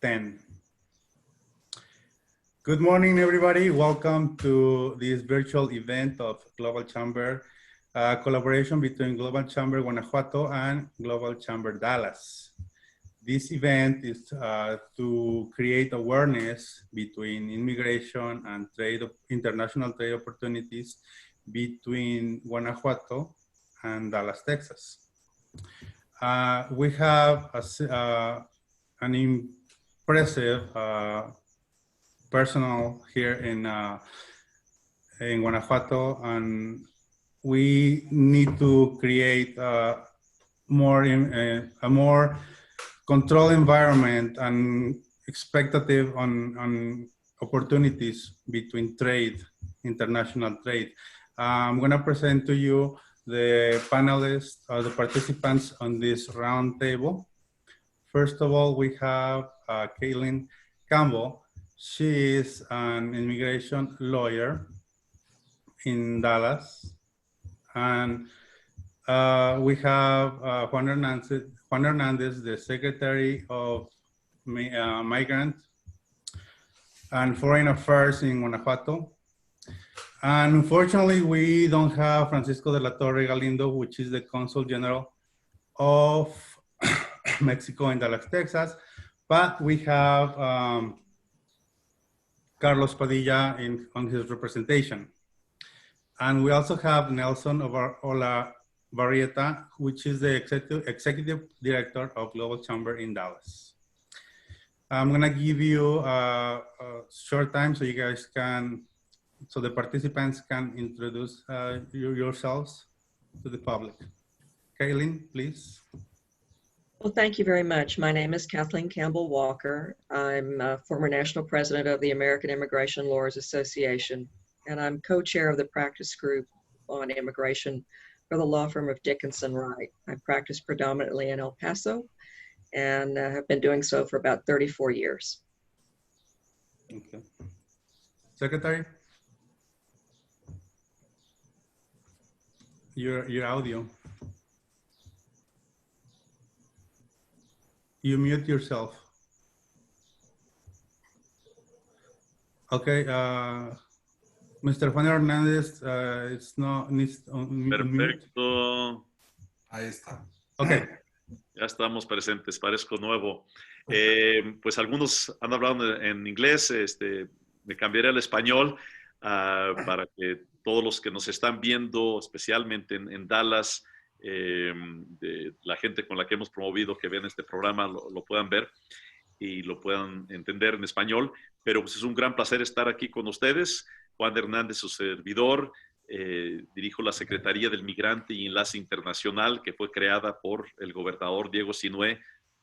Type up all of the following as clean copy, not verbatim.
10. Good morning, everybody. Welcome to this virtual event of Global Chamber, collaboration between Global Chamber Guanajuato and Global Chamber Dallas. This event is to create awareness between immigration and international trade opportunities between Guanajuato and Dallas, Texas. We have an impressive personnel here in Guanajuato, and we need to create a more controlled environment and expectative on opportunities between trade, international trade. I'm going to present to you the panelists, the participants on this round table. First of all, we have Kathleen Campbell. She is an immigration lawyer in Dallas. And we have Juan Hernández, the Secretary of Migrant and Foreign Affairs in Guanajuato. And unfortunately, we don't have Francisco de la Torre Galindo, which is the Consul General of Mexico in Dallas, Texas. But we have Carlos Padilla on his representation. And we also have Nelson of Olavarrieta, which is the executive director of Global Chamber in Dallas. I'm gonna give you a short time so you guys can, so the participants can introduce yourselves to the public. Kathleen, please. Well, thank you very much. My name is Kathleen Campbell Walker. I'm a former national president of the American Immigration Lawyers Association, and I'm co-chair of the practice group on immigration for the law firm of Dickinson, Wright. I practice predominantly in El Paso and have been doing so for about 34 years. Okay. Secretary? Your audio. You mute yourself. Okay, Mr. Juan Hernández, it's not needs Perfecto. Ahí está. Okay. Ya estamos presentes, parezco nuevo. Pues algunos han hablado en inglés, me cambiaré al español para que todos los que nos están viendo, especialmente en Dallas, de la gente con la que hemos promovido que ven este programa lo puedan ver y lo puedan entender en español, pero pues es un gran placer estar aquí con ustedes. Juan Hernández, su servidor, dirijo la Secretaría del Migrante y Enlace Internacional que fue creada por el gobernador Diego Sinué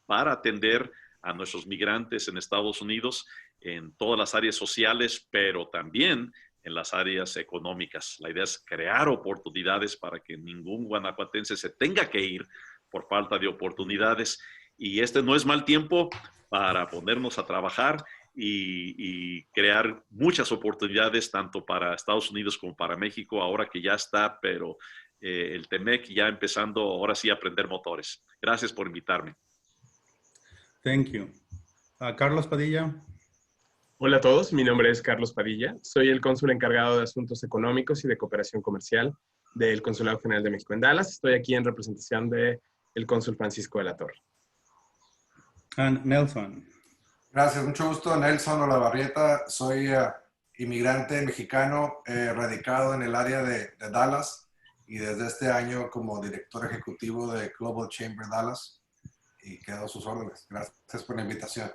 para atender a nuestros migrantes en Estados Unidos en todas las áreas sociales, pero también en las áreas económicas. La idea es crear oportunidades para que ningún guanajuatense se tenga que ir por falta de oportunidades. Y este no es mal tiempo para ponernos a trabajar y crear muchas oportunidades tanto para Estados Unidos como para México, ahora que ya está, pero el TEMEC ya empezando ahora sí a prender motores. Gracias por invitarme. Thank you. Carlos Padilla. Hola a todos, mi nombre es Carlos Padilla. Soy el cónsul encargado de Asuntos Económicos y de Cooperación Comercial del Consulado General de México en Dallas. Estoy aquí en representación del cónsul Francisco de la Torre. And Nelson. Gracias, mucho gusto. Nelson Olavarrieta. Soy inmigrante mexicano radicado en el área de Dallas y desde este año como director ejecutivo de Global Chamber Dallas y quedo a sus órdenes. Gracias por la invitación.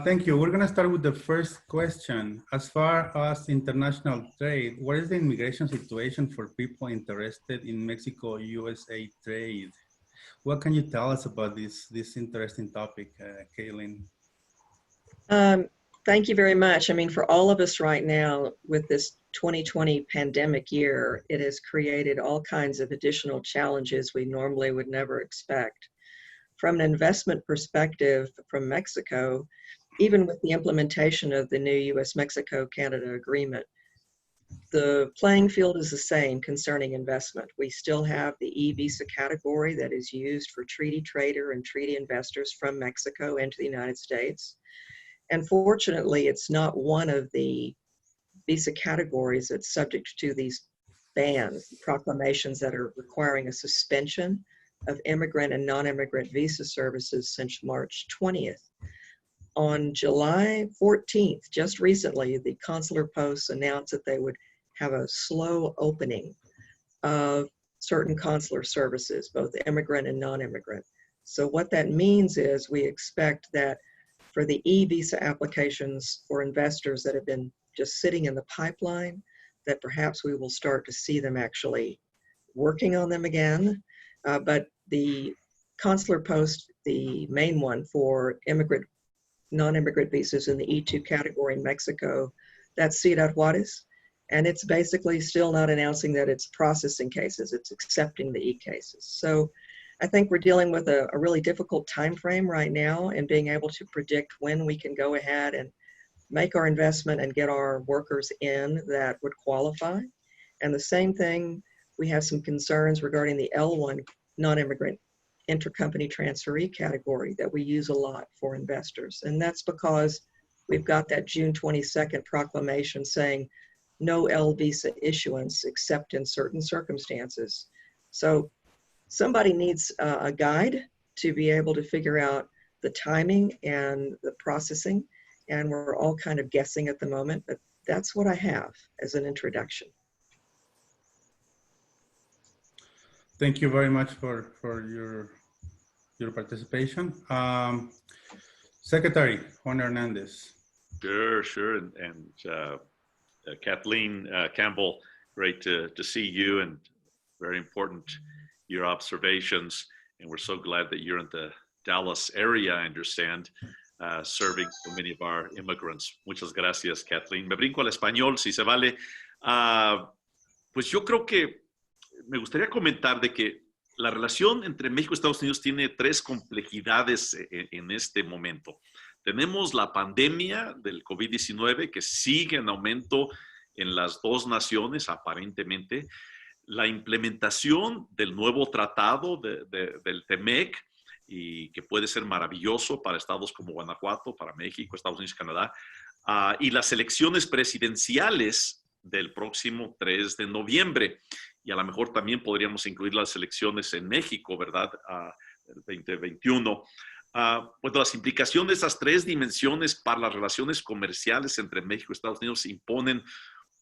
Thank you. We're going to start with the first question. As far as international trade, what is the immigration situation for people interested in Mexico-USA trade? What can you tell us about this interesting topic, Kathleen? Thank you very much. I mean, for all of us right now with this 2020 pandemic year, it has created all kinds of additional challenges we normally would never expect. From an investment perspective from Mexico, even with the implementation of the new US-Mexico-Canada agreement, the playing field is the same concerning investment. We still have the e-visa category that is used for treaty trader and treaty investors from Mexico into the United States. And fortunately, it's not one of the visa categories that's subject to these bans, proclamations that are requiring a suspension of immigrant and non-immigrant visa services since March 20th. On July 14th, just recently, the consular posts announced that they would have a slow opening of certain consular services, both immigrant and non-immigrant. So what that means is we expect that for the e-visa applications for investors that have been just sitting in the pipeline, that perhaps we will start to see them actually working on them again. But the consular post, the main one for immigrant, non-immigrant visas in the E2 category in Mexico, that's Ciudad Juarez. And it's basically still not announcing that it's processing cases, it's accepting the e-cases. So I think we're dealing with a really difficult time frame right now and being able to predict when we can go ahead and make our investment and get our workers in that would qualify. And the same thing, we have some concerns regarding the L1 non-immigrant intercompany transferee category that we use a lot for investors. And that's because we've got that June 22nd proclamation saying no L visa issuance except in certain circumstances. So somebody needs a guide to be able to figure out the timing and the processing. And we're all kind of guessing at the moment, but that's what I have as an introduction. Thank you very much for your participation. Secretary Juan Hernández. Sure. And Kathleen Campbell, great to see you, and very important your observations. And we're so glad that you're in the Dallas area, I understand, serving so many of our immigrants. Muchas gracias, Kathleen. Me brinco al español, si se vale. Pues yo creo que me gustaría comentar de que la relación entre México y Estados Unidos tiene tres complejidades en este momento. Tenemos la pandemia del COVID-19 que sigue en aumento en las dos naciones, aparentemente. La implementación del nuevo tratado del TEMEC, y que puede ser maravilloso para estados como Guanajuato, para México, Estados Unidos y Canadá, y las elecciones presidenciales del próximo 3 de noviembre. Y a lo mejor también podríamos incluir las elecciones en México, ¿verdad? El 2021. Pues las implicaciones de esas tres dimensiones para las relaciones comerciales entre México y Estados Unidos imponen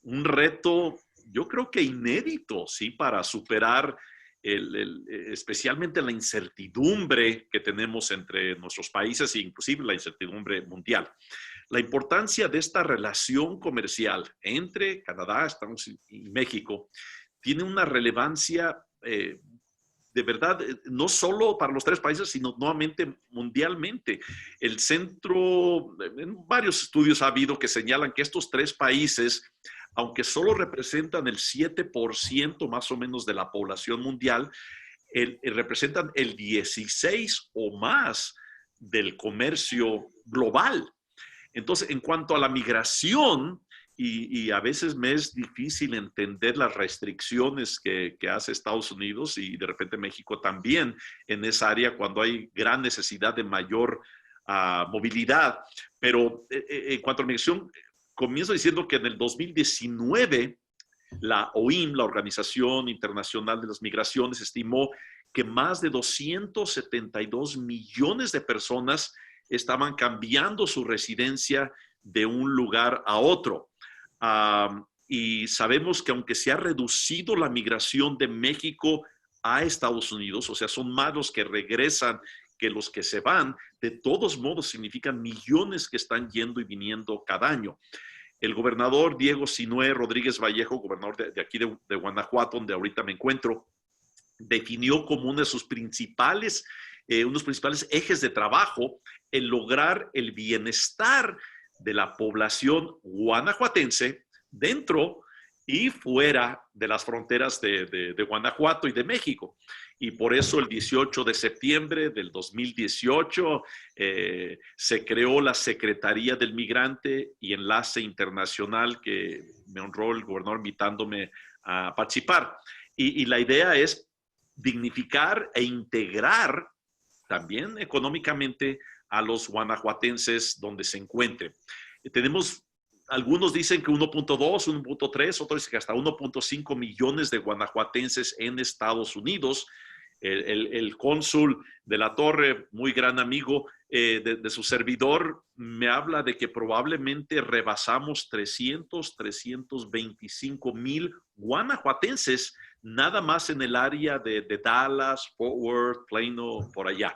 un reto, yo creo que inédito, ¿sí? Para superar especialmente la incertidumbre que tenemos entre nuestros países e inclusive la incertidumbre mundial. La importancia de esta relación comercial entre Canadá, Estados Unidos y México tiene una relevancia de verdad, no solo para los tres países, sino nuevamente mundialmente. El centro, en varios estudios ha habido que señalan que estos tres países, aunque solo representan el 7% más o menos de la población mundial, representan el 16 o más del comercio global. Entonces, en cuanto a la migración, y a veces me es difícil entender las restricciones que hace Estados Unidos y de repente México también en esa área cuando hay gran necesidad de mayor movilidad. Pero en cuanto a la migración, comienzo diciendo que en el 2019 la OIM, la Organización Internacional de las Migraciones, estimó que más de 272 millones de personas estaban cambiando su residencia de un lugar a otro. Y sabemos que aunque se ha reducido la migración de México a Estados Unidos, o sea, son más los que regresan que los que se van, de todos modos significan millones que están yendo y viniendo cada año. El gobernador Diego Sinué Rodríguez Vallejo, gobernador de aquí de Guanajuato, donde ahorita me encuentro, definió como uno de sus principales, unos principales ejes de trabajo el lograr el bienestar de la población guanajuatense dentro y fuera de las fronteras de Guanajuato y de México. y por eso el 18 de septiembre del 2018 se creó la Secretaría del Migrante y Enlace Internacional, que me honró el gobernador invitándome a participar. Y la idea es dignificar e integrar también económicamente a los guanajuatenses donde se encuentren. Tenemos, algunos dicen que 1.2, 1.3, otros dicen que hasta 1.5 millones de guanajuatenses en Estados Unidos. El cónsul de la Torre, muy gran amigo de su servidor, me habla de que probablemente rebasamos 325 mil guanajuatenses nada más en el área de Dallas, Fort Worth, Plano, por allá.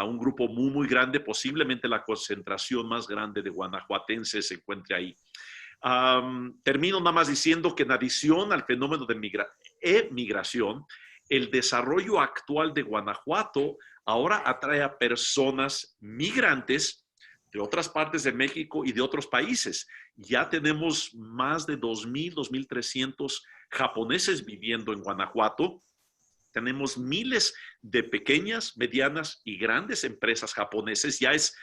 Un grupo muy, muy grande, posiblemente la concentración más grande de guanajuatenses se encuentre ahí. Termino nada más diciendo que en adición al fenómeno de migración, el desarrollo actual de Guanajuato ahora atrae a personas migrantes de otras partes de México y de otros países. Ya tenemos más de 2,000, 2,300 japoneses viviendo en Guanajuato. Tenemos miles de pequeñas, medianas y grandes empresas japoneses. Ya es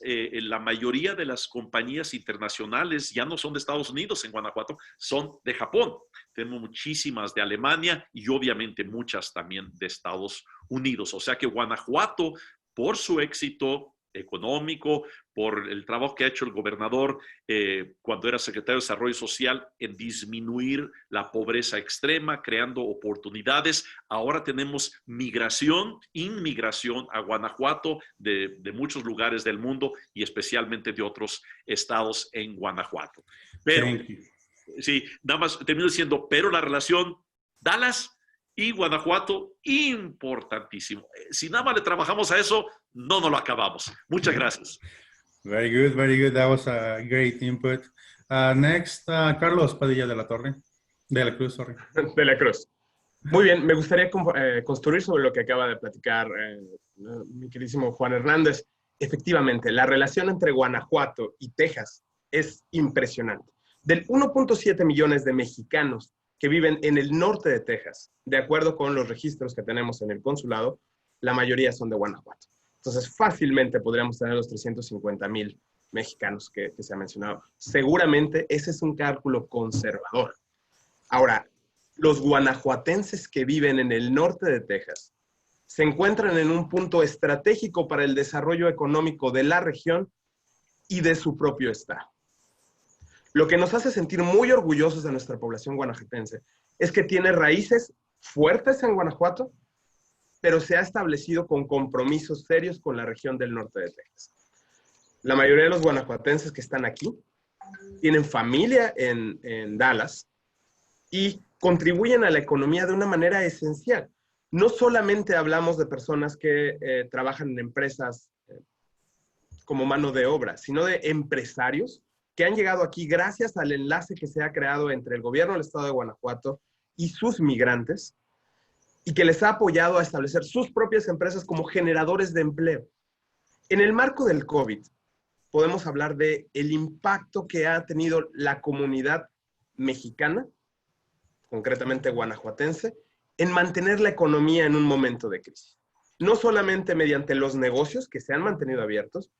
la mayoría de las compañías internacionales ya no son de Estados Unidos en Guanajuato, son de Japón. Tenemos muchísimas de Alemania y obviamente muchas también de Estados Unidos. O sea que Guanajuato, por su éxito económico, por el trabajo que ha hecho el gobernador cuando era secretario de Desarrollo Social en disminuir la pobreza extrema, creando oportunidades. Ahora tenemos inmigración a Guanajuato de muchos lugares del mundo y especialmente de otros estados en Guanajuato. Pero, sí, nada más termino diciendo, pero la relación Dallas y Guanajuato, importantísimo. Si nada más le trabajamos a eso, no nos lo acabamos. Muchas gracias. Very good, very good. That was a great input. Next, Carlos Padilla de la Cruz, sorry. De la Cruz. Muy bien, me gustaría construir sobre lo que acaba de platicar mi queridísimo Juan Hernández. Efectivamente, la relación entre Guanajuato y Texas es impresionante. Del 1.7 millones de mexicanos que viven en el norte de Texas, de acuerdo con los registros que tenemos en el consulado, la mayoría son de Guanajuato. Entonces, fácilmente podríamos tener los 350,000 mexicanos que se ha mencionado. Seguramente ese es un cálculo conservador. Ahora, los guanajuatenses que viven en el norte de Texas se encuentran en un punto estratégico para el desarrollo económico de la región y de su propio estado. Lo que nos hace sentir muy orgullosos de nuestra población guanajuatense es que tiene raíces fuertes en Guanajuato, pero se ha establecido con compromisos serios con la región del norte de Texas. La mayoría de los guanajuatenses que están aquí tienen familia en Dallas y contribuyen a la economía de una manera esencial. No solamente hablamos de personas que trabajan en empresas como mano de obra, sino de empresarios que han llegado aquí gracias al enlace que se ha creado entre el gobierno del estado de Guanajuato y sus migrantes, y que les ha apoyado a establecer sus propias empresas como generadores de empleo. En el marco del Kovid, podemos hablar de el impacto que ha tenido la comunidad mexicana, concretamente guanajuatense, en mantener la economía en un momento de crisis. No solamente mediante los negocios que se han mantenido abiertos,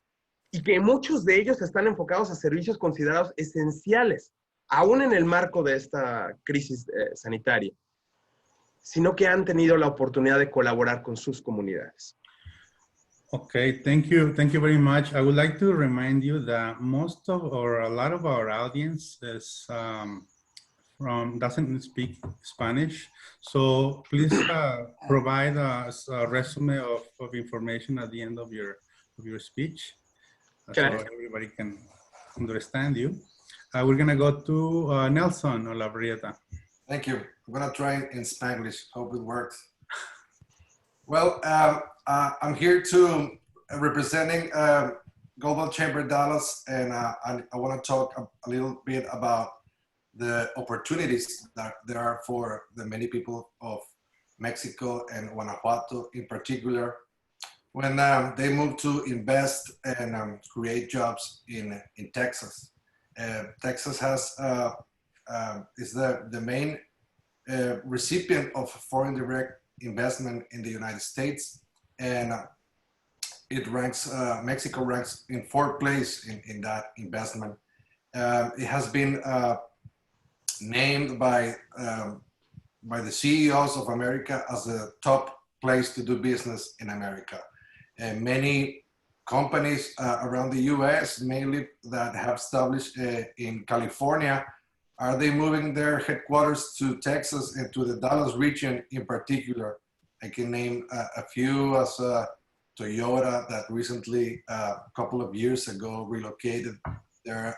y que muchos de ellos están enfocados a servicios considerados esenciales, aún en el marco de esta crisis sanitaria, sino que han tenido la oportunidad de colaborar con sus comunidades. Okay, thank you very much. I would like to remind you that most of, or a lot of our audience is doesn't speak Spanish, so please provide us a resume of information at the end of your speech. So everybody can understand you. We're gonna go to Nelson Olavarrieta. Thank you. I'm gonna try in Spanish. Hope it works. Well, I'm here to representing Global Chamber Dallas, and I want to talk a little bit about the opportunities that there are for the many people of Mexico and Guanajuato in particular, when they move to invest and create jobs in Texas. Texas has is the main recipient of foreign direct investment in the United States, and it ranks, Mexico ranks in 4th place in that investment. It has been named by the CEOs of America as the top place to do business in America. And many companies around the US, mainly that have established in California, are they moving their headquarters to Texas and to the Dallas region in particular? I can name a few, as Toyota that recently, a couple of years ago, relocated their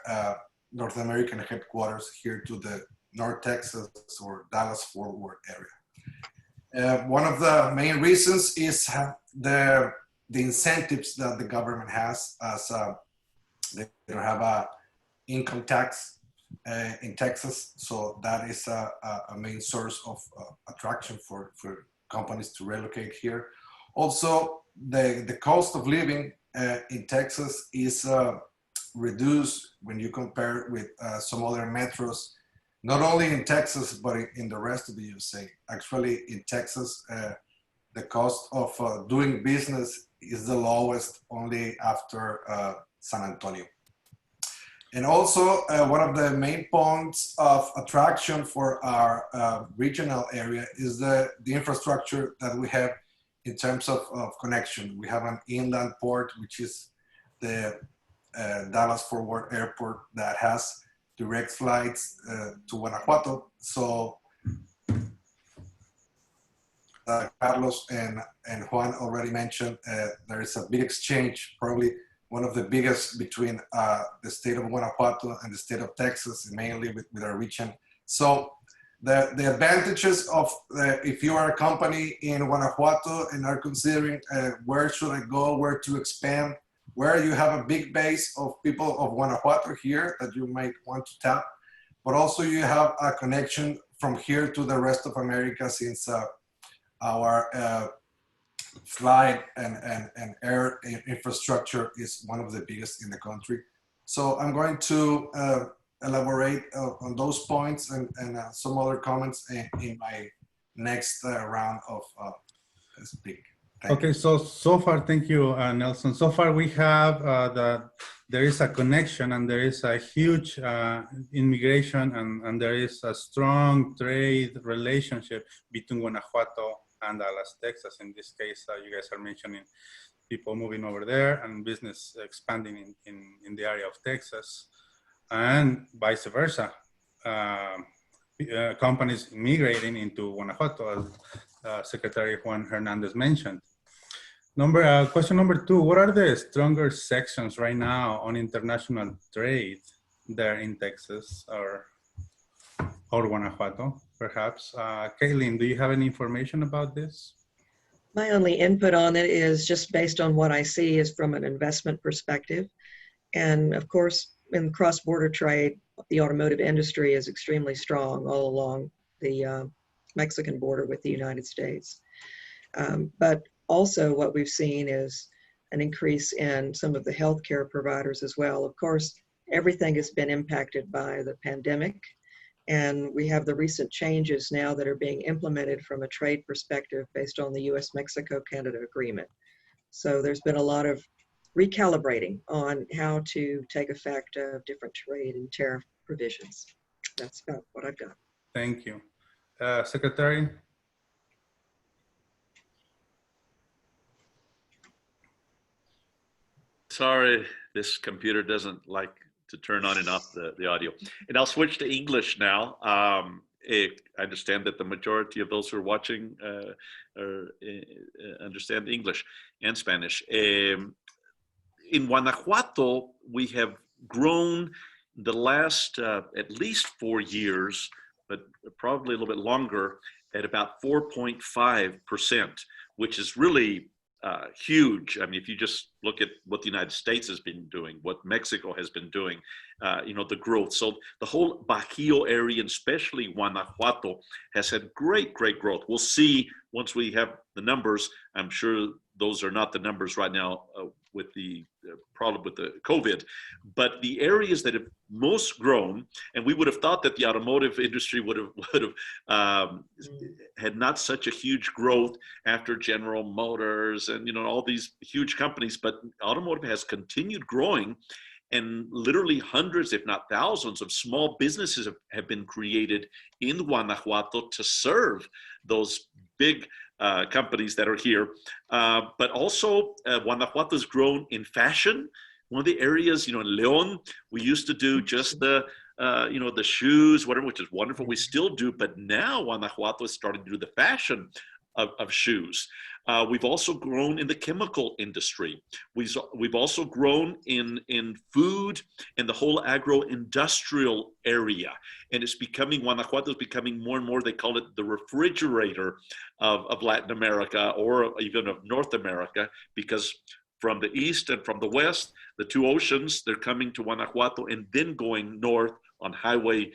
North American headquarters here to the North Texas or Dallas-Fort Worth area. One of the main reasons is the incentives that the government has, as they don't have a income tax in Texas, so that is a main source of attraction for companies to relocate here. Also, the cost of living in Texas is reduced when you compare with some other metros, not only in Texas, but in the rest of the USA. Actually, in Texas, the cost of doing business is the lowest, only after San Antonio. And also, one of the main points of attraction for our regional area is the infrastructure that we have in terms of connection. We have an inland port, which is the Dallas-Fort Worth Airport, that has direct flights to Guanajuato. So Carlos and Juan already mentioned there is a big exchange, probably one of the biggest between the state of Guanajuato and the state of Texas, mainly with our region. So the advantages of if you are a company in Guanajuato and are considering where should I go, where to expand, where you have a big base of people of Guanajuato here that you might want to tap, but also you have a connection from here to the rest of America, since our flight and air infrastructure is one of the biggest in the country. So I'm going to elaborate on those points and some other comments in my next round of speak. Okay, so far, thank you, Nelson. So far, we have that there is a connection and there is a huge immigration and there is a strong trade relationship between Guanajuato and Dallas, Texas. In this case, you guys are mentioning people moving over there and business expanding in the area of Texas, and vice versa. Companies migrating into Guanajuato, as Secretary Juan Hernández mentioned. Question number 2, what are the stronger sections right now on international trade there in Texas or Guanajuato, perhaps? Kathleen, do you have any information about this? My only input on it is just based on what I see is from an investment perspective. And of course, in cross-border trade, the automotive industry is extremely strong all along the Mexican border with the United States. But also what we've seen is an increase in some of the healthcare providers as well. Of course, everything has been impacted by the pandemic, and we have the recent changes now that are being implemented from a trade perspective based on the US-Mexico-Canada agreement. So there's been a lot of recalibrating on how to take effect of different trade and tariff provisions. That's about what I've got. Thank you. Secretary? Sorry, this computer doesn't like to turn on and off the audio. And I'll switch to English now. I understand that the majority of those who are watching understand English and Spanish. In Guanajuato, we have grown the last at least 4 years, but probably a little bit longer, at about 4.5%, which is really huge. I mean, if you just look at what the United States has been doing, what Mexico has been doing, the growth. So the whole Bajío area, and especially Guanajuato, has had great growth. We'll see once we have the numbers. I'm sure those are not the numbers right now with the problem with the COVID, but the areas that have most grown, and we would have thought that the automotive industry would have had not such a huge growth after General Motors and all these huge companies, but automotive has continued growing, and literally hundreds, if not thousands, of small businesses have been created in Guanajuato to serve those big companies that are here. But also Guanajuato has grown in fashion. One of the areas, in León, we used to do just the shoes, whatever, which is wonderful. We still do, but now Guanajuato is starting to do the fashion of shoes. We've also grown in the chemical industry. We've also grown in food and the whole agro-industrial area. And Guanajuato is becoming more and more, they call it the refrigerator of Latin America, or even of North America, because from the east and from the west, the two oceans, they're coming to Guanajuato and then going north on Highway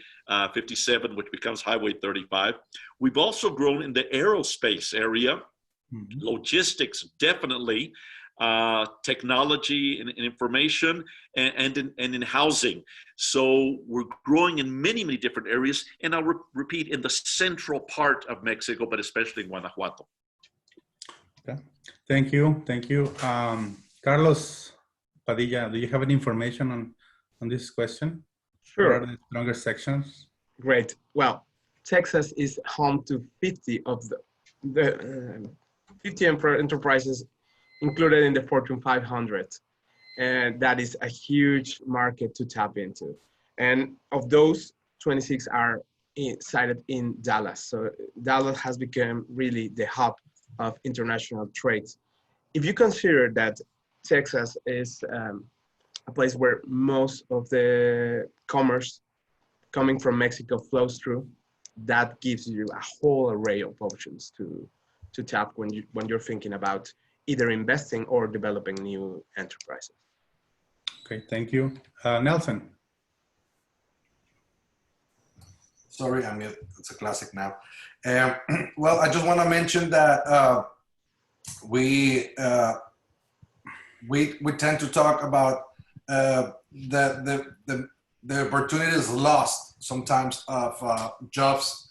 57, which becomes Highway 35. We've also grown in the aerospace area, logistics, definitely, technology and information, and in housing. So we're growing in many, many different areas. And I'll repeat, in the central part of Mexico, but especially in Guanajuato. Okay. Thank you. Thank you. Carlos Padilla, do you have any information on this question? Sure. What are the stronger sections? Great. Well, Texas is home to 50 of the 50 enterprises included in the Fortune 500. And that is a huge market to tap into. And of those, 26 are sited in Dallas. So Dallas has become really the hub of international trade. If you consider that Texas is a place where most of the commerce coming from Mexico flows through, that gives you a whole array of options to tap when you're thinking about either investing or developing new enterprises. Okay, thank you. Nelson. Sorry, I'm mute. It's a classic now. Well, I just want to mention that we tend to talk about the opportunities lost sometimes of jobs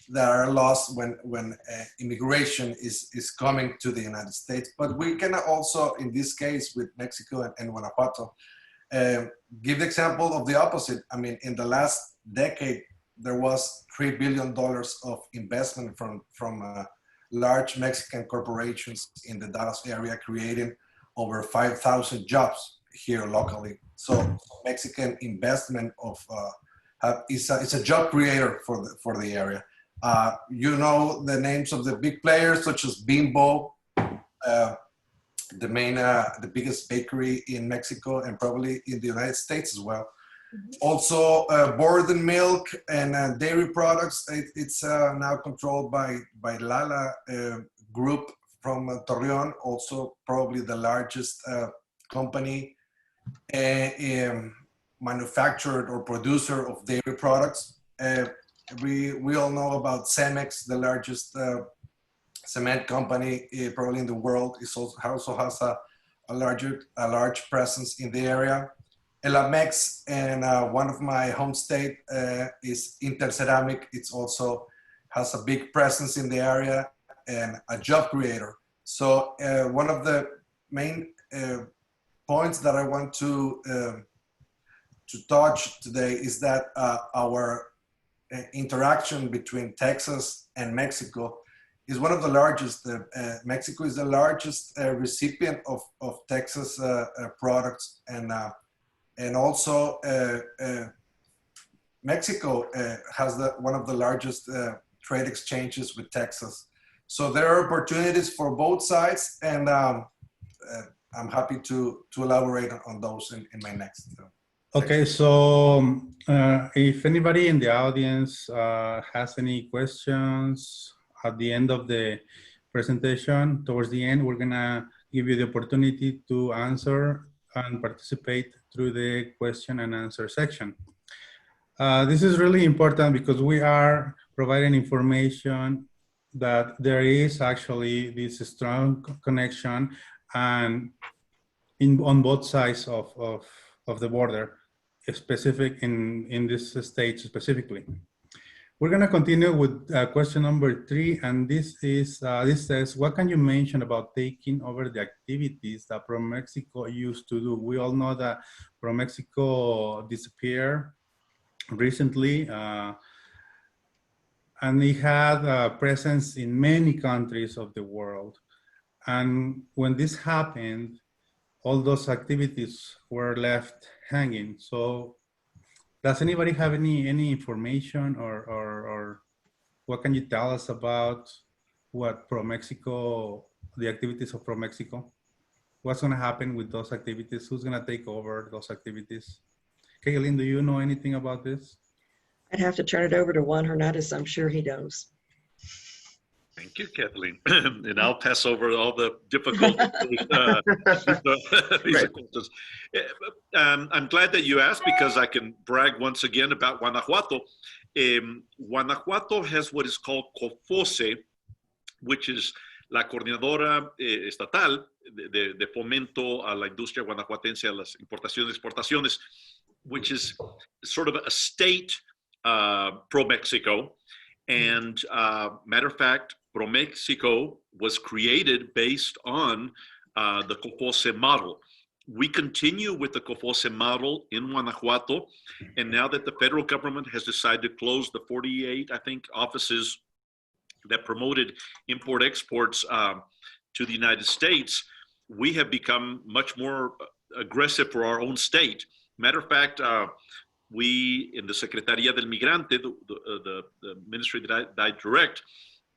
that are lost when immigration is coming to the United States. But we can also, in this case with Mexico and Guanajuato, give the example of the opposite. I mean, in the last decade, there was $3 billion of investment from large Mexican corporations in the Dallas area, creating over 5,000 jobs here locally. So Mexican investment is a job creator for the area. You know the names of the big players such as Bimbo, the biggest bakery in Mexico and probably in the United States as well. Also, Borden Milk and dairy products. It's now controlled by Lala Group from Torreon, also probably the largest company manufacturer or producer of dairy products. We all know about Cemex, the largest cement company probably in the world. It also has a large presence in the area. Elamex, and one of my home state is Interceramic. It's also has a big presence in the area and a job creator. So one of the main points that I want to touch today is that our interaction between Texas and Mexico is one of the largest. Mexico is the largest recipient of Texas products, and also Mexico has one of the largest trade exchanges with Texas. So there are opportunities for both sides, and I'm happy to elaborate on those in my next. Okay, so if anybody in the audience has any questions at the end of the presentation, towards the end, we're gonna give you the opportunity to answer and participate through the question and answer section. This is really important because we are providing information that there is actually this strong connection and on both sides of of the border, specific in this stage specifically. We're going to continue with question number 3, and this says, what can you mention about taking over the activities that ProMexico used to do? We all know that ProMexico disappeared recently, and it had a presence in many countries of the world. And when this happened, all those activities were left hanging. So does anybody have any information or what can you tell us about what ProMexico, the activities of ProMexico? What's going to happen with those activities? Who's going to take over those activities? Kathleen, do you know anything about this? I'd have to turn it over to Juan Hernández. I'm sure he knows. Thank you, Kathleen. And I'll pass over all the difficult visa questions. I'm glad that you asked because I can brag once again about Guanajuato. Guanajuato has what is called COFOSE, which is la coordinadora estatal de fomento a la industria guanajuatense, a las importaciones y exportaciones, which is sort of a state pro-Mexico. And matter of fact, ProMexico was created based on the COFOSE model. We continue with the COFOSE model in Guanajuato, and now that the federal government has decided to close the 48, I think, offices that promoted import-exports to the United States, we have become much more aggressive for our own state. Matter of fact, we, in the Secretaría del Migrante, the ministry that I direct,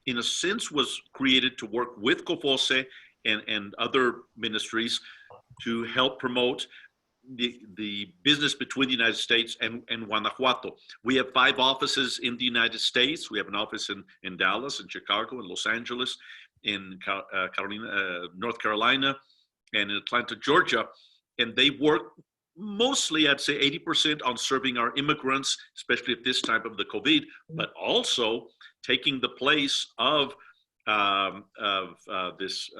in a sense was created to work with COFOSE and other ministries to help promote the business between the United States and Guanajuato. We have 5 offices in the United States. We have an office in Dallas, in Chicago, in Los Angeles, in North Carolina, and in Atlanta, Georgia. And they work mostly, I'd say 80% on serving our immigrants, especially at this time of the COVID, but also taking the place of this,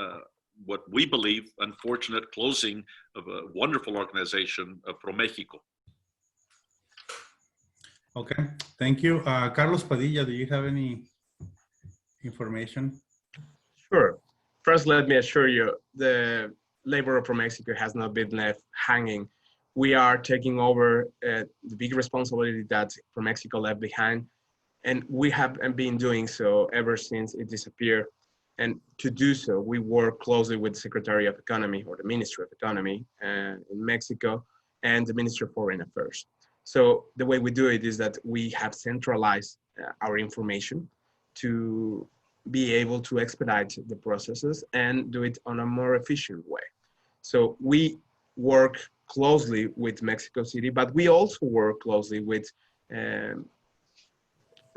what we believe, unfortunate closing of a wonderful organization of ProMexico. Okay, thank you. Carlos Padilla, do you have any information? Sure. First, let me assure you, the labor of ProMexico has not been left hanging. We are taking over the big responsibility that ProMexico left behind, and we have been doing so ever since it disappeared. And to do so, we work closely with the Secretary of Economy, or the Ministry of Economy in Mexico, and the Ministry of Foreign Affairs. So the way we do it is that we have centralized our information to be able to expedite the processes and do it on a more efficient way. So we work closely with Mexico City, but we also work closely with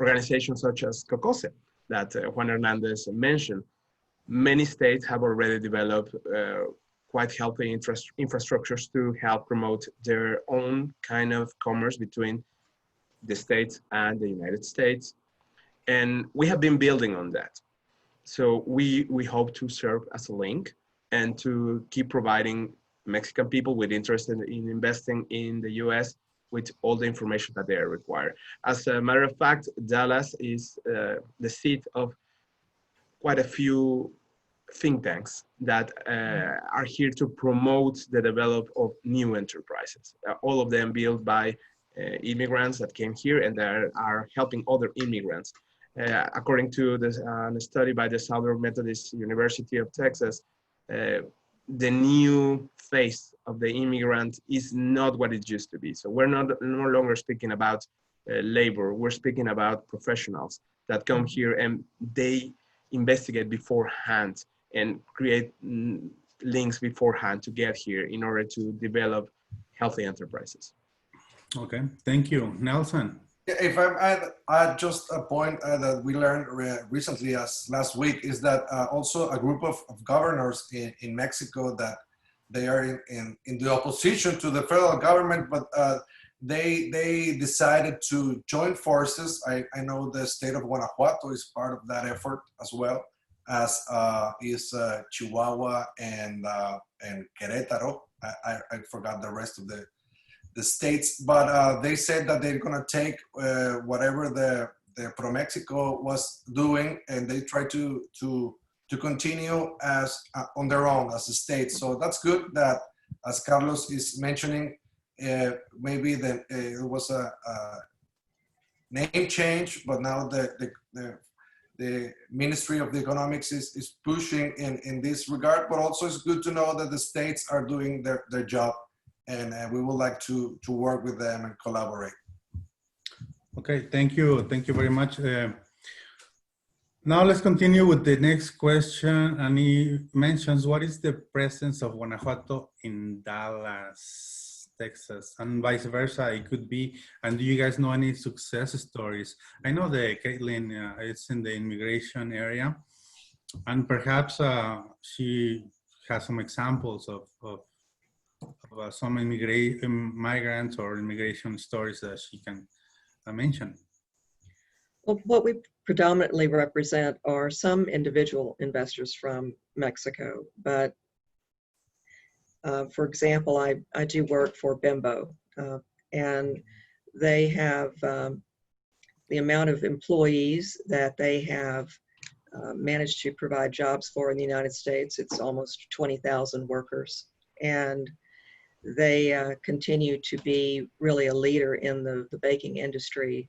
organizations such as COFOSE that Juan Hernández mentioned. Many states have already developed quite healthy infrastructures to help promote their own kind of commerce between the states and the United States. And we have been building on that. So we hope to serve as a link and to keep providing Mexican people with interest in investing in the US with all the information that they require. As a matter of fact, Dallas is the seat of quite a few think tanks that are here to promote the development of new enterprises. All of them built by immigrants that came here and that are helping other immigrants. According to this study by the Southern Methodist University of Texas, the new face of the immigrant is not what it used to be. So we're no longer speaking about labor. We're speaking about professionals that come here and they investigate beforehand and create links beforehand to get here in order to develop healthy enterprises. Okay, thank you. Nelson. Yeah, if I add just a point that we learned recently as last week is that also a group of governors in Mexico that they are in the opposition to the federal government, but they decided to join forces. I know the state of Guanajuato is part of that effort as well, as is Chihuahua and Querétaro. I forgot the rest of the the states, but they said that they're going to take whatever the ProMexico was doing, and they try to continue as on their own as a state. So that's good that, as Carlos is mentioning, maybe it was a name change, but now the Ministry of the Economics is pushing in this regard. But also it's good to know that the states are doing their job, and we would like to work with them and collaborate. Okay, thank you very much. Now let's continue with the next question. And he mentions, what is the presence of Guanajuato in Dallas, Texas, and vice versa? It could be. And do you guys know any success stories? I know that Kathleen is in the immigration area, and perhaps she has some examples of some migrants or immigration stories that she can mention. Well, what we predominantly represent are some individual investors from Mexico, but for example, I do work for Bimbo, and they have the amount of employees that they have managed to provide jobs for in the United States. It's almost 20,000 workers, and they continue to be really a leader in the baking industry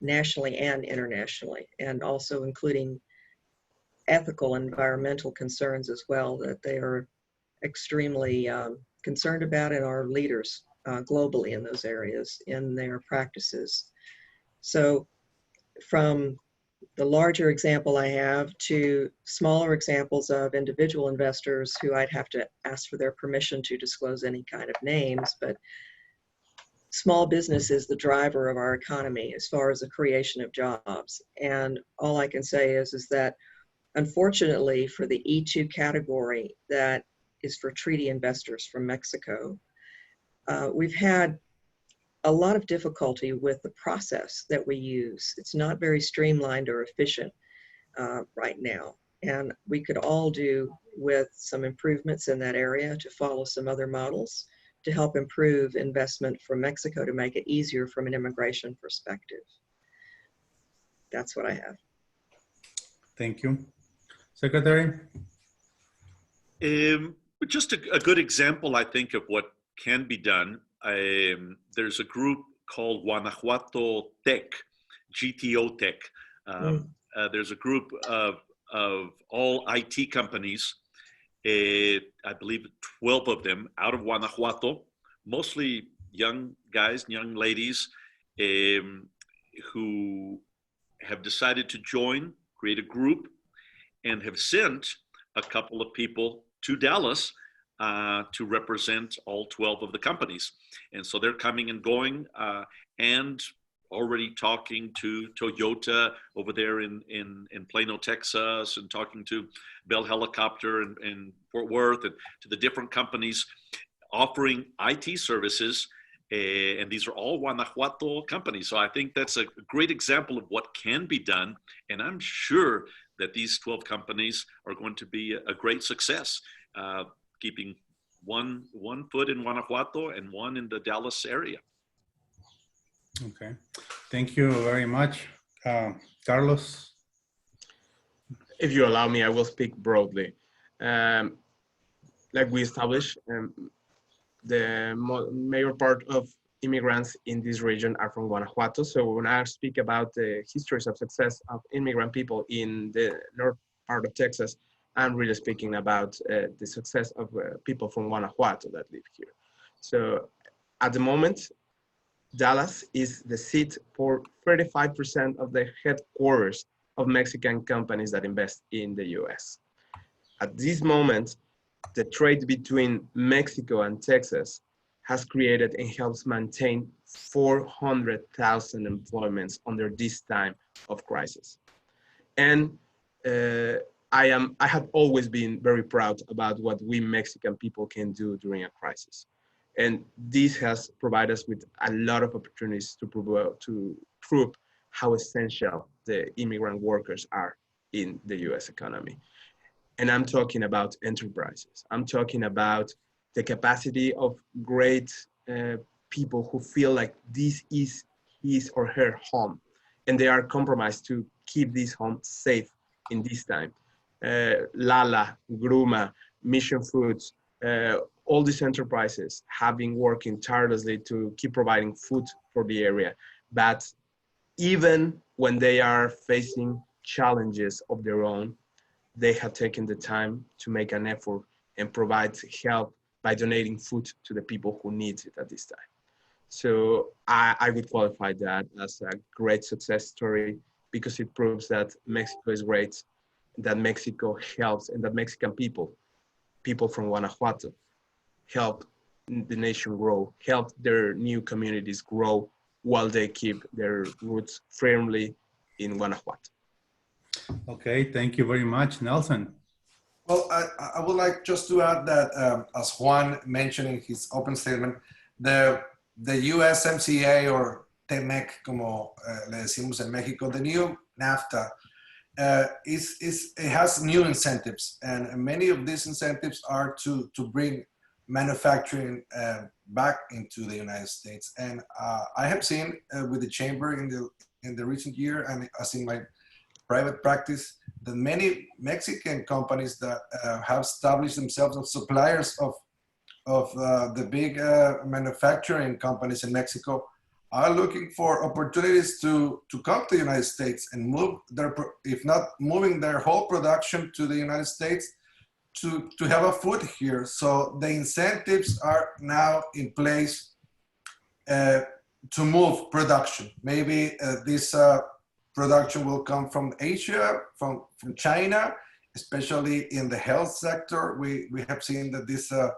nationally and internationally, and also including ethical and environmental concerns as well that they are extremely concerned about, and are leaders globally in those areas in their practices. So from the larger example I have to smaller examples of individual investors who I'd have to ask for their permission to disclose any kind of names, but small business is the driver of our economy as far as the creation of jobs. And all I can say is that unfortunately for the E2 category that is for treaty investors from Mexico, we've had a lot of difficulty with the process that we use. It's not very streamlined or efficient right now. And we could all do with some improvements in that area to follow some other models to help improve investment from Mexico to make it easier from an immigration perspective. That's what I have. Thank you. Secretary? Just a good example, I think, of what can be done. There's a group called Guanajuato Tech, GTO Tech. There's a group of all IT companies, I believe 12 of them out of Guanajuato, mostly young guys, young ladies, who have decided to join, create a group, and have sent a couple of people to Dallas to represent all 12 of the companies. And so they're coming and going and already talking to Toyota over there in Plano, Texas, and talking to Bell Helicopter in Fort Worth, and to the different companies offering IT services. And these are all Guanajuato companies. So I think that's a great example of what can be done. And I'm sure that these 12 companies are going to be a great success, keeping one foot in Guanajuato and one in the Dallas area. Okay, thank you very much. Carlos? If you allow me, I will speak broadly. Like we established, the major part of immigrants in this region are from Guanajuato. So when I speak about the histories of success of immigrant people in the north part of Texas, I'm really speaking about the success of people from Guanajuato that live here. So at the moment, Dallas is the seat for 35% of the headquarters of Mexican companies that invest in the US. At this moment, the trade between Mexico and Texas has created and helps maintain 400,000 employments under this time of crisis. And I have always been very proud about what we Mexican people can do during a crisis. And this has provided us with a lot of opportunities to prove how essential the immigrant workers are in the US economy. And I'm talking about enterprises. I'm talking about the capacity of great people who feel like this is his or her home, and they are compromised to keep this home safe in this time. Lala, Gruma, Mission Foods, all these enterprises have been working tirelessly to keep providing food for the area. But even when they are facing challenges of their own, they have taken the time to make an effort and provide help by donating food to the people who need it at this time. So I would qualify that as a great success story, because it proves that Mexico is great, that Mexico helps, and that Mexican people from Guanajuato, help the nation grow, help their new communities grow while they keep their roots firmly in Guanajuato. Okay, thank you very much, Nelson. Well, I would like just to add that, as Juan mentioned in his open statement, the USMCA, or TEMEC, como le decimos en Mexico, the new NAFTA, it has new incentives, and many of these incentives are to bring manufacturing back into the United States. And I have seen with the chamber in the recent year, and as in my private practice, that many Mexican companies that have established themselves as suppliers of the big manufacturing companies in Mexico are looking for opportunities to come to the United States and move their, if not moving their whole production to the United States, to have a foot here. So the incentives are now in place to move production. Maybe this production will come from Asia, from China, especially in the health sector. We have seen that this the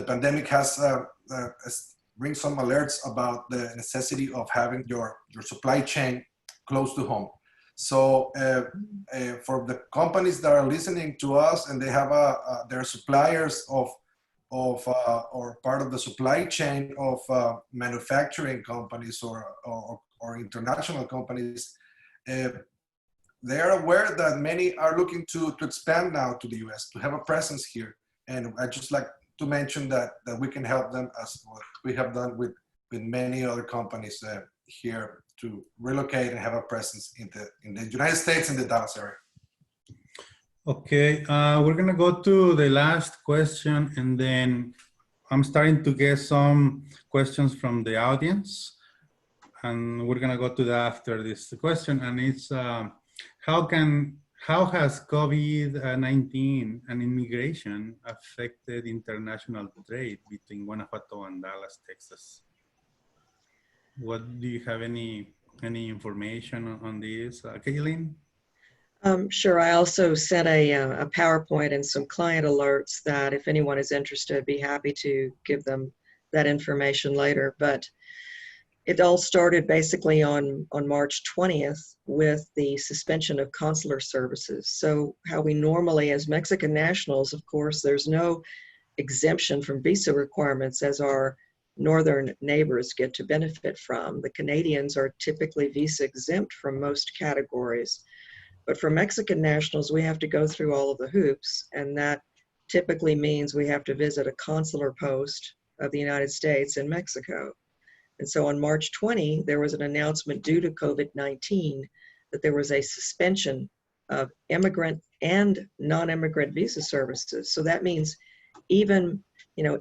pandemic has bring some alerts about the necessity of having your supply chain close to home. So for the companies that are listening to us and they have their suppliers of or part of the supply chain of manufacturing companies or international companies, they are aware that many are looking to expand now to the US, to have a presence here. And I just like to mention that we can help them, as what we have done with many other companies here, to relocate and have a presence in the United States, in the Dallas area. Okay, we're gonna go to the last question, and then I'm starting to get some questions from the audience, and we're gonna go to that after this question, and it's how has COVID-19 and immigration affected international trade between Guanajuato and Dallas, Texas? What do you have any information on this, Kathleen? Sure. I also sent a PowerPoint and some client alerts that if anyone is interested, I'd be happy to give them that information later. But it all started basically on March 20th with the suspension of consular services. So how we normally, as Mexican nationals, of course, there's no exemption from visa requirements as our northern neighbors get to benefit from. The Canadians are typically visa exempt from most categories. But for Mexican nationals, we have to go through all of the hoops, and that typically means we have to visit a consular post of the United States in Mexico. And so on March 20, there was an announcement due to COVID-19 that there was a suspension of immigrant and non-immigrant visa services. So that means even,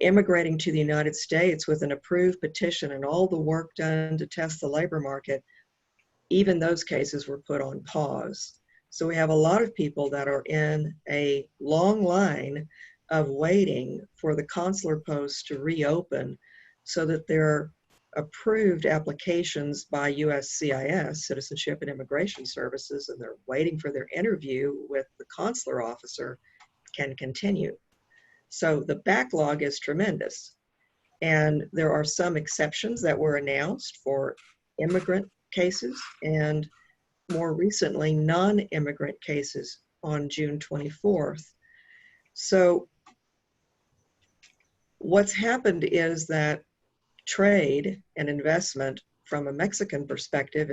immigrating to the United States with an approved petition and all the work done to test the labor market, even those cases were put on pause. So we have a lot of people that are in a long line of waiting for the consular posts to reopen so that their approved applications by USCIS, Citizenship and Immigration Services, and they're waiting for their interview with the consular officer, can continue. So the backlog is tremendous. And there are some exceptions that were announced for immigrant cases, and more recently, non-immigrant cases on June 24th. So what's happened is that trade and investment from a Mexican perspective,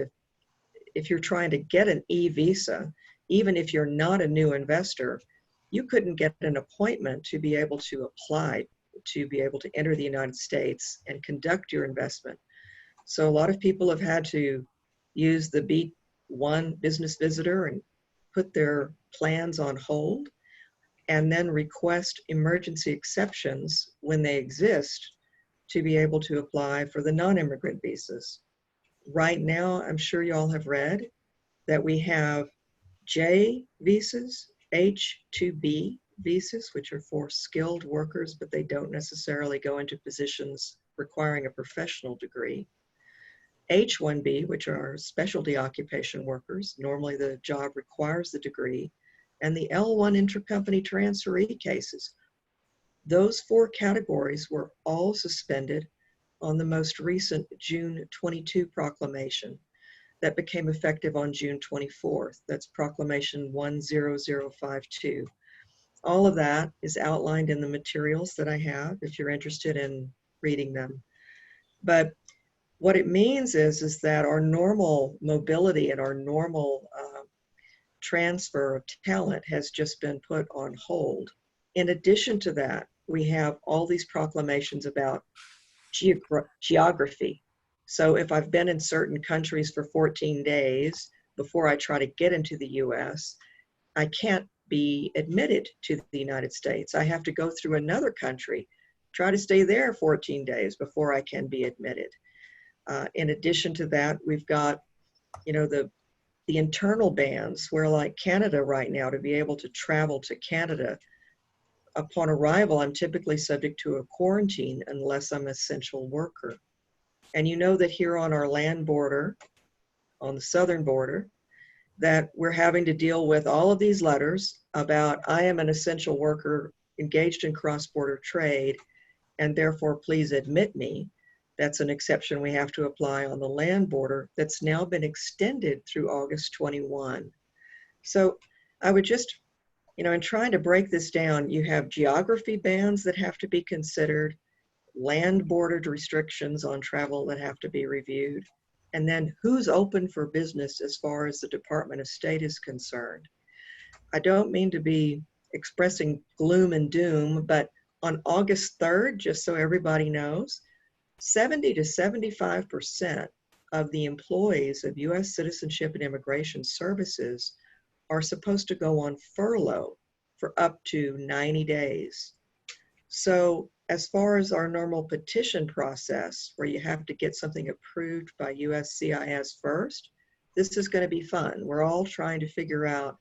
if you're trying to get an e-visa, even if you're not a new investor, you couldn't get an appointment to be able to apply to be able to enter the United States and conduct your investment. So a lot of people have had to use the B1 business visitor and put their plans on hold, and then request emergency exceptions when they exist to be able to apply for the non-immigrant visas. Right now, I'm sure y'all have read that we have J visas, H-2B visas, which are for skilled workers, but they don't necessarily go into positions requiring a professional degree. H-1B, which are specialty occupation workers. Normally the job requires the degree. And the L-1 intercompany transferee cases. Those 4 categories were all suspended on the most recent June 22 proclamation that became effective on June 24th. That's Proclamation 10052. All of that is outlined in the materials that I have if you're interested in reading them. But what it means is that our normal mobility and our normal transfer of talent has just been put on hold. In addition to that, we have all these proclamations about geography. So if I've been in certain countries for 14 days before I try to get into the US, I can't be admitted to the United States. I have to go through another country, try to stay there 14 days before I can be admitted. In addition to that, we've got, the internal bans where, like Canada right now, to be able to travel to Canada, upon arrival, I'm typically subject to a quarantine unless I'm an essential worker. And you know that here on our land border, on the southern border, that we're having to deal with all of these letters about I am an essential worker engaged in cross-border trade, and therefore please admit me. That's an exception we have to apply on the land border that's now been extended through August 21. So I would just, in trying to break this down, you have geography bans that have to be considered, land bordered restrictions on travel that have to be reviewed, and then who's open for business as far as the Department of State is concerned. I don't mean to be expressing gloom and doom, but on August 3rd, just so everybody knows, 70 to 75% of the employees of U.S. Citizenship and Immigration Services are supposed to go on furlough for up to 90 days. So as far as our normal petition process, where you have to get something approved by USCIS first, this is going to be fun. We're all trying to figure out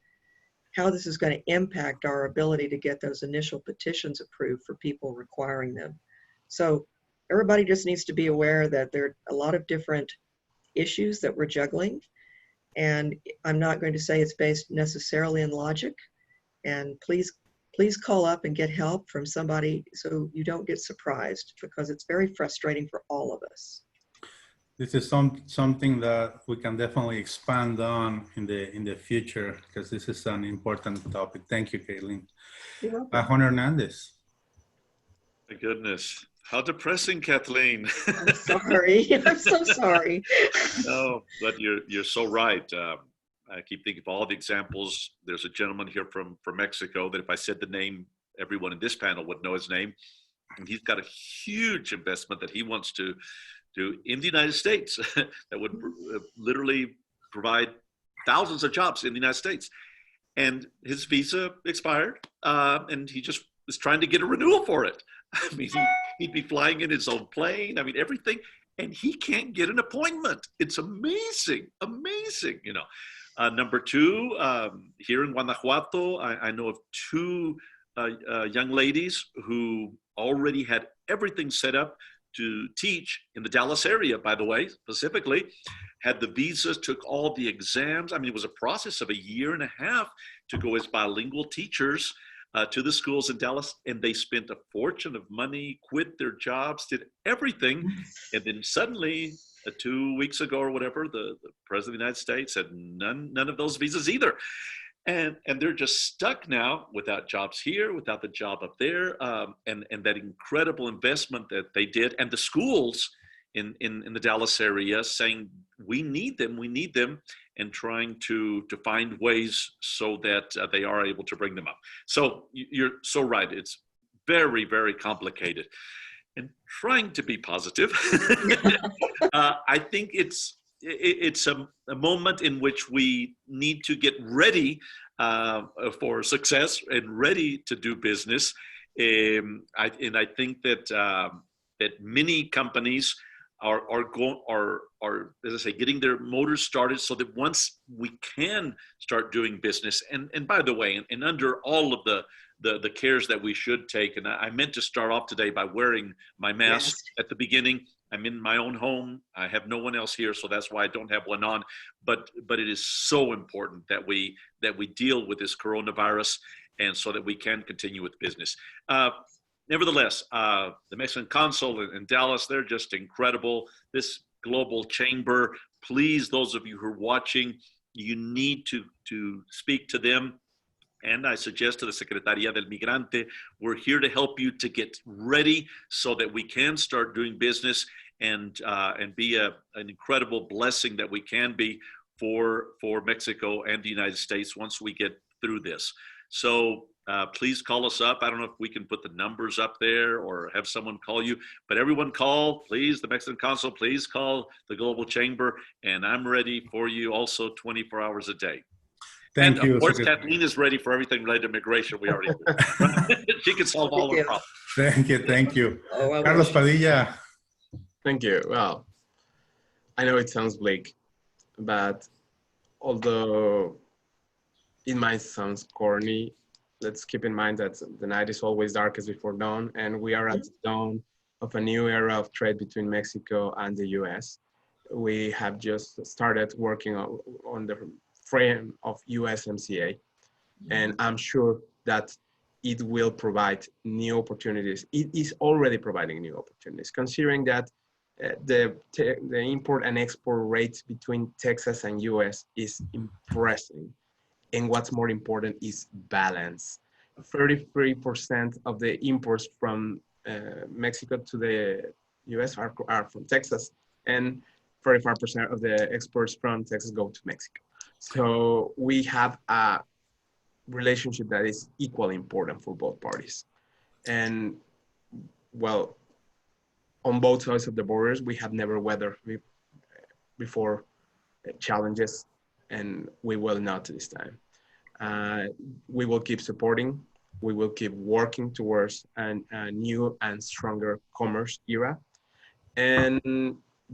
how this is going to impact our ability to get those initial petitions approved for people requiring them. So everybody just needs to be aware that there are a lot of different issues that we're juggling. And I'm not going to say it's based necessarily in logic. And please call up and get help from somebody so you don't get surprised, because it's very frustrating for all of us. This is something that we can definitely expand on in the future, because this is an important topic. Thank you, Kathleen. You're welcome. Juan Hernández. My goodness. How depressing, Kathleen. I'm sorry. I'm so sorry. No, but you're so right. I keep thinking of all the examples. There's a gentleman here from Mexico that if I said the name, everyone in this panel would know his name. And he's got a huge investment that he wants to do in the United States that would literally provide thousands of jobs in the United States. And his visa expired, and he just was trying to get a renewal for it. I mean, he'd be flying in his own plane. I mean, everything, and he can't get an appointment. It's amazing, amazing, Number two, here in Guanajuato, I know of 2 young ladies who already had everything set up to teach in the Dallas area, by the way, specifically, had the visas, took all the exams. I mean, it was a process of 1.5 years to go as bilingual teachers to the schools in Dallas, and they spent a fortune of money, quit their jobs, did everything, and then suddenly, 2 weeks ago or whatever, the President of the United States said none of those visas either. And they're just stuck now without jobs here, without the job up there, and that incredible investment that they did. And the schools in the Dallas area saying, we need them, and trying to find ways so that they are able to bring them up. So you're so right. It's very, very complicated. And trying to be positive, I think it's a moment in which we need to get ready for success and ready to do business. I think that that many companies are as I say, getting their motors started so that once we can start doing business. And by the way, and under all of the cares that we should take, and I meant to start off today by wearing my mask at the beginning. I'm in my own home. I have no one else here, so that's why I don't have one on. But it is so important that we deal with this coronavirus, and so that we can continue with business. Nevertheless, the Mexican consul in Dallas, they're just incredible. This global chamber, please, those of you who are watching, you need to speak to them. And I suggest to the Secretaría del Migrante, we're here to help you to get ready so that we can start doing business and be an incredible blessing that we can be for Mexico and the United States once we get through this. So please call us up. I don't know if we can put the numbers up there or have someone call you, but everyone call, please, the Mexican consul, please call the Global Chamber, and I'm ready for you also 24 hours a day. Thank you. Of course, Kathleen is ready for everything related to immigration. We already she can solve all our problems. Thank you. Oh, Carlos Padilla. Thank you. Well, I know it sounds bleak, but although it might sound corny, let's keep in mind that the night is always darkest before dawn, and we are at the dawn of a new era of trade between Mexico and the US. We have just started working on the frame of USMCA, and I'm sure that it will provide new opportunities. It is already providing new opportunities, considering that the import and export rates between Texas and US is impressive. And what's more important is balance. 33% of the imports from Mexico to the US are from Texas, and 35% of the exports from Texas go to Mexico. So we have a relationship that is equally important for both parties. And well, on both sides of the borders, we have never weathered before challenges, and we will not this time. We will keep supporting, we will keep working towards a new and stronger commerce era. And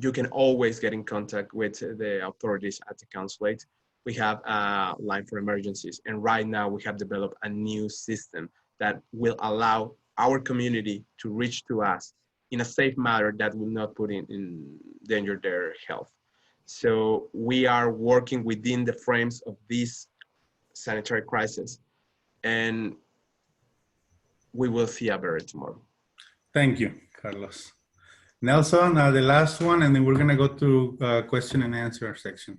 you can always get in contact with the authorities at the consulate. We have a line for emergencies. And right now we have developed a new system that will allow our community to reach to us in a safe manner that will not put in danger their health. So we are working within the frames of this sanitary crisis, and we will see a better tomorrow. Thank you, Carlos. Nelson, the last one, and then we're going to go to question and answer section.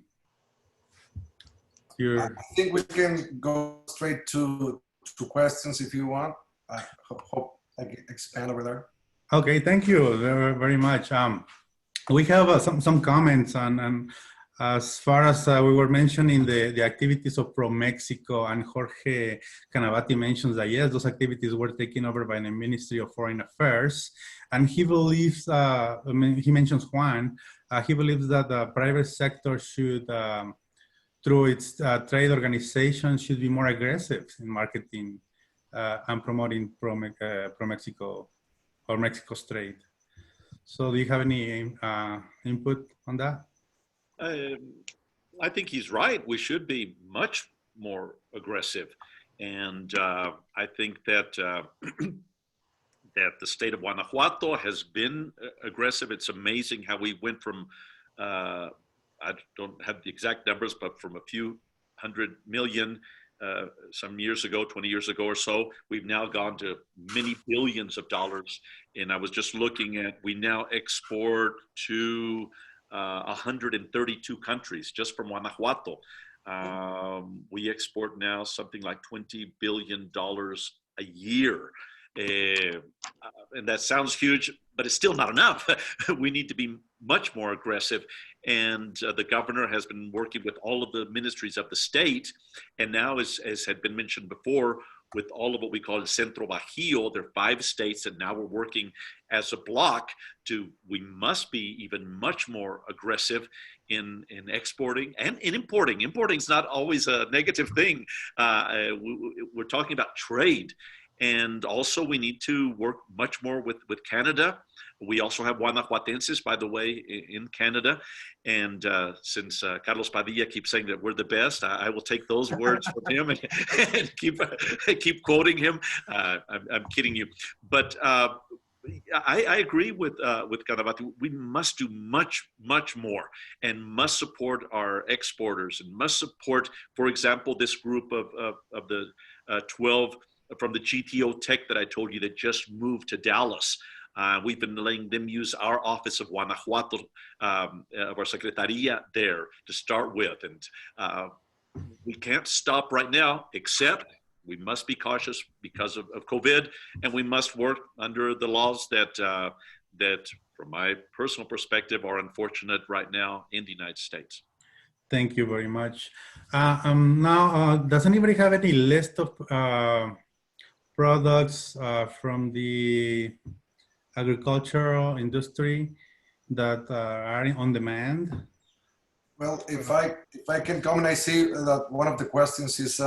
I think we can go straight to questions if you want. I hope I can expand over there. Okay, thank you very, very much. We have some comments on as far as we were mentioning the activities of ProMexico, and Jorge Canavati mentions that yes, those activities were taken over by the Ministry of Foreign Affairs, and he believes, he mentions Juan, he believes that the private sector should, through its trade organization, should be more aggressive in marketing and promoting ProMexico or Mexico's trade. So do you have any input on that? I think he's right. We should be much more aggressive. And I think that that the state of Guanajuato has been aggressive. It's amazing how we went from, I don't have the exact numbers, but from a few hundred million some years ago, 20 years ago or so, we've now gone to many billions of dollars. And I was just looking at, we now export to 132 countries just from Guanajuato. We export now something like $20 billion a year. And that sounds huge, but it's still not enough. We need to be much more aggressive. And the governor has been working with all of the ministries of the state. And now, as had been mentioned before, with all of what we call Centro Bajío. There are 5 states, and now we're working as a block we must be even much more aggressive in exporting and in importing. Importing is not always a negative thing. We're talking about trade. And also we need to work much more with Canada. We also have Guanajuatenses, by the way, in Canada. And since Carlos Padilla keeps saying that we're the best, I will take those words from him and keep quoting him. I'm kidding you. But I agree with Canavati. We must do much more and must support our exporters and must support, for example, this group of the 12 from the GTO Tech that I told you that just moved to Dallas. We've been letting them use our office of Guanajuato, of our Secretaría there to start with. And we can't stop right now, except we must be cautious because of Kovid, and we must work under the laws that, from my personal perspective, are unfortunate right now in the United States. Thank you very much. Now, does anybody have any list of products from the agricultural industry that are on demand? Well, if I can comment, I see that one of the questions is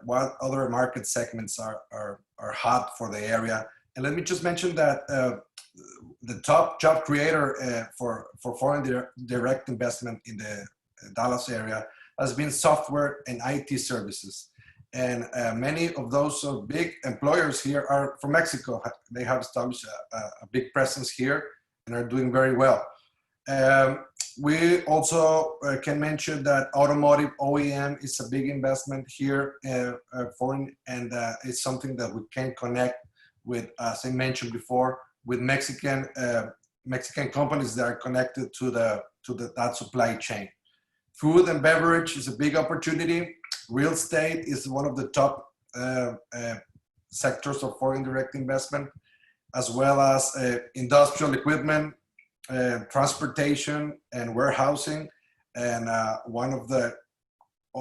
what other market segments are hot for the area. And let me just mention that the top job creator for foreign direct investment in the Dallas area has been software and IT services. And many of those big employers here are from Mexico. They have established a big presence here and are doing very well. We also can mention that automotive OEM is a big investment here, foreign, and it's something that we can connect with, as I mentioned before, with Mexican companies that are connected to that supply chain. Food and beverage is a big opportunity. Real estate is one of the top sectors of foreign direct investment, as well as industrial equipment, transportation, and warehousing. And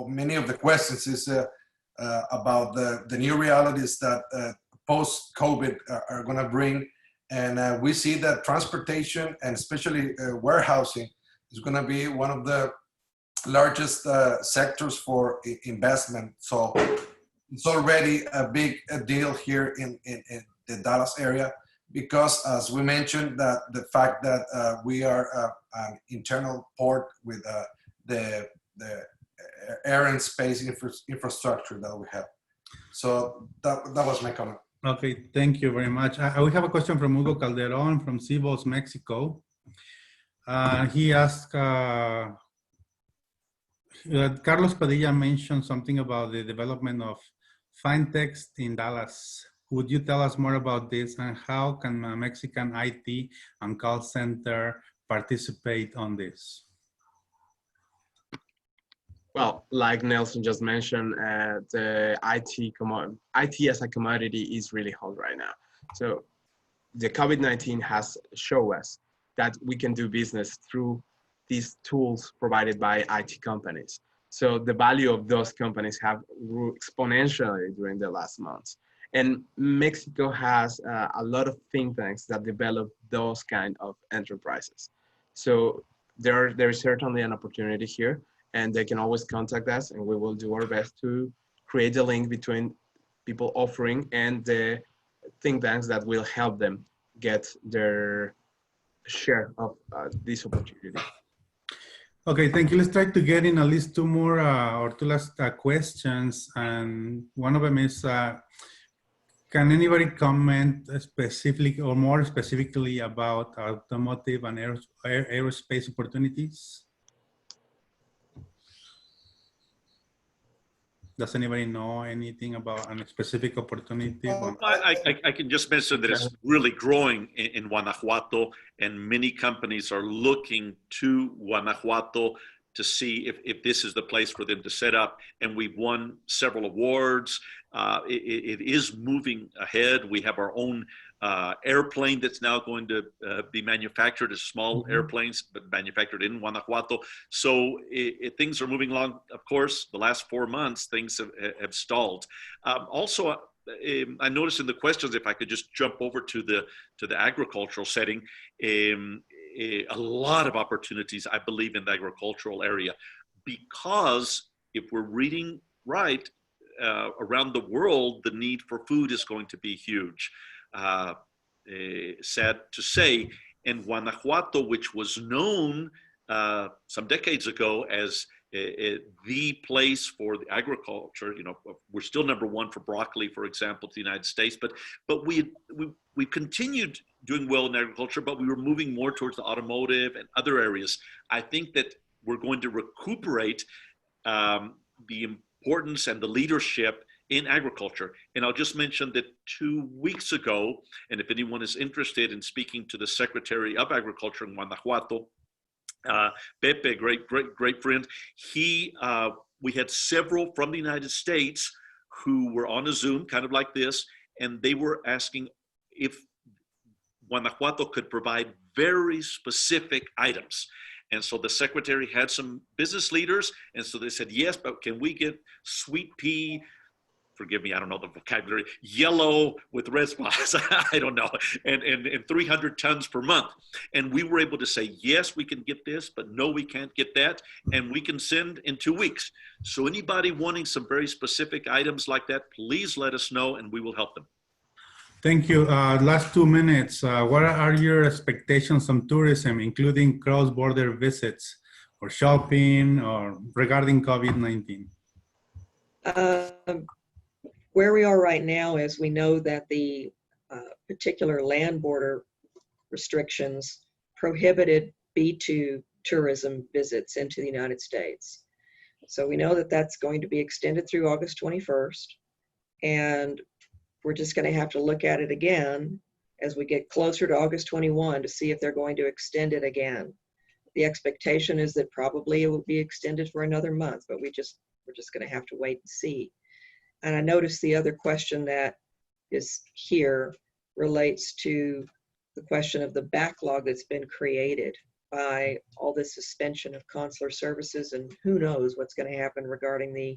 many of the questions is about the new realities that post-COVID are going to bring. And we see that transportation and especially warehousing is going to be one of the largest sectors for investment. So it's already a big deal here in the Dallas area, because as we mentioned, that the fact that we are an internal port with the air and space infrastructure that we have. So that was my comment. Okay, thank you very much. We have a question from Hugo Calderon from Cibos, Mexico. He asked, Carlos Padilla mentioned something about the development of fintechs in Dallas. Would you tell us more about this, and how can a Mexican IT and call center participate on this? Well, like Nelson just mentioned, the IT as a commodity is really hot right now. So the COVID-19 has shown us that we can do business through these tools provided by IT companies. So the value of those companies have grew exponentially during the last months. And Mexico has a lot of think tanks that develop those kind of enterprises. So there is certainly an opportunity here, and they can always contact us, and we will do our best to create a link between people offering and the think tanks that will help them get their share of this opportunity. Okay, thank you. Let's try to get in at least two more or two last questions. And one of them is, can anybody comment specifically or more specifically about automotive and aerospace opportunities? Does anybody know anything about a specific opportunity? Well, I can just mention that it's really growing in Guanajuato, and many companies are looking to Guanajuato to see if this is the place for them to set up. And we've won several awards, it is moving ahead. We have our own airplane that's now going to be manufactured as small airplanes, but manufactured in Guanajuato. So things are moving along. Of course, the last 4 months, things have stalled. Also, I noticed in the questions, if I could just jump over to the agricultural setting, a lot of opportunities, I believe, in the agricultural area, because if we're reading right, around the world, the need for food is going to be huge. Sad to say, in Guanajuato, which was known some decades ago as the place for the agriculture, you know, we're still #1 for broccoli, for example, to the United States, but we continued doing well in agriculture, but we were moving more towards the automotive and other areas. I think that we're going to recuperate the importance and the leadership in agriculture. And I'll just mention that 2 weeks ago, and if anyone is interested in speaking to the Secretary of Agriculture in Guanajuato, Pepe, great friend, we had several from the United States who were on a Zoom, kind of like this, and they were asking if Guanajuato could provide very specific items. And so the secretary had some business leaders, and so they said, yes, but can we get sweet pea, forgive me, I don't know the vocabulary, yellow with red spots, I don't know, and 300 tons per month. And we were able to say, yes, we can get this, but no, we can't get that, and we can send in 2 weeks. So anybody wanting some very specific items like that, please let us know, and we will help them. Thank you. Last 2 minutes. What are your expectations on tourism, including cross-border visits or shopping or regarding COVID-19? Where we are right now is we know that the particular land border restrictions prohibited B2 tourism visits into the United States. So we know that that's going to be extended through August 21st. And we're just going to have to look at it again as we get closer to August 21 to see if they're going to extend it again. The expectation is that probably it will be extended for another month, but we're just going to have to wait and see. And I noticed the other question that is here relates to the question of the backlog that's been created by all this suspension of consular services, and who knows what's going to happen regarding the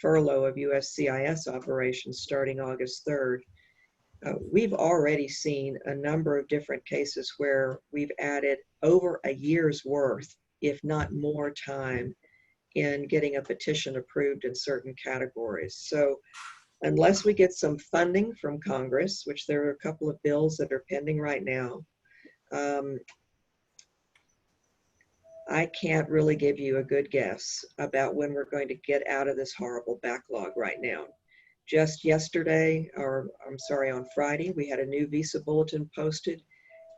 furlough of USCIS operations starting August 3rd. We've already seen a number of different cases where we've added over a year's worth, if not more time, in getting a petition approved in certain categories. So unless we get some funding from Congress, which there are a couple of bills that are pending right now, I can't really give you a good guess about when we're going to get out of this horrible backlog right now. Just yesterday, or I'm sorry, on Friday, we had a new visa bulletin posted,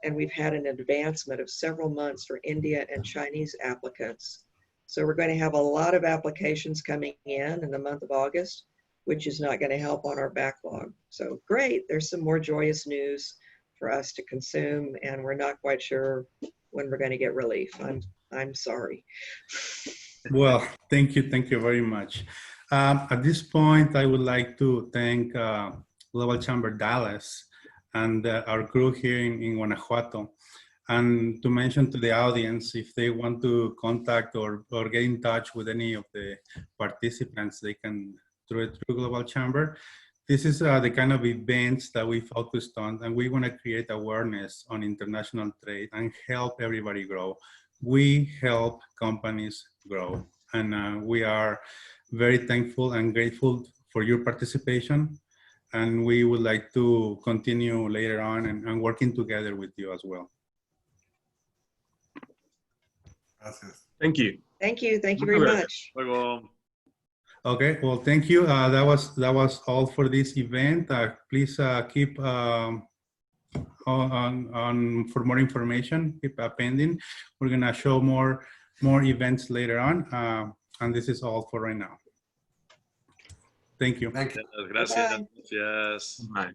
and we've had an advancement of several months for India and Chinese applicants. So we're going to have a lot of applications coming in the month of August, which is not going to help on our backlog. So great, there's some more joyous news for us to consume, and we're not quite sure when we're going to get relief. I'm sorry. Well, thank you very much. At this point, I would like to thank Global Chamber Dallas and our crew here in Guanajuato, and to mention to the audience, if they want to contact or get in touch with any of the participants, they can do it through Global Chamber. This is the kind of events that we focused on, and we want to create awareness on international trade and help everybody grow. We help companies grow, and we are very thankful and grateful for your participation, and we would like to continue later on and working together with you as well. Thank you. Thank you very much. Okay, well, thank you. That was all for this event. Please keep on for more information. Keep pending. We're gonna show more events later on, and this is all for right now. Thank you. Thank you. Gracias. Bye.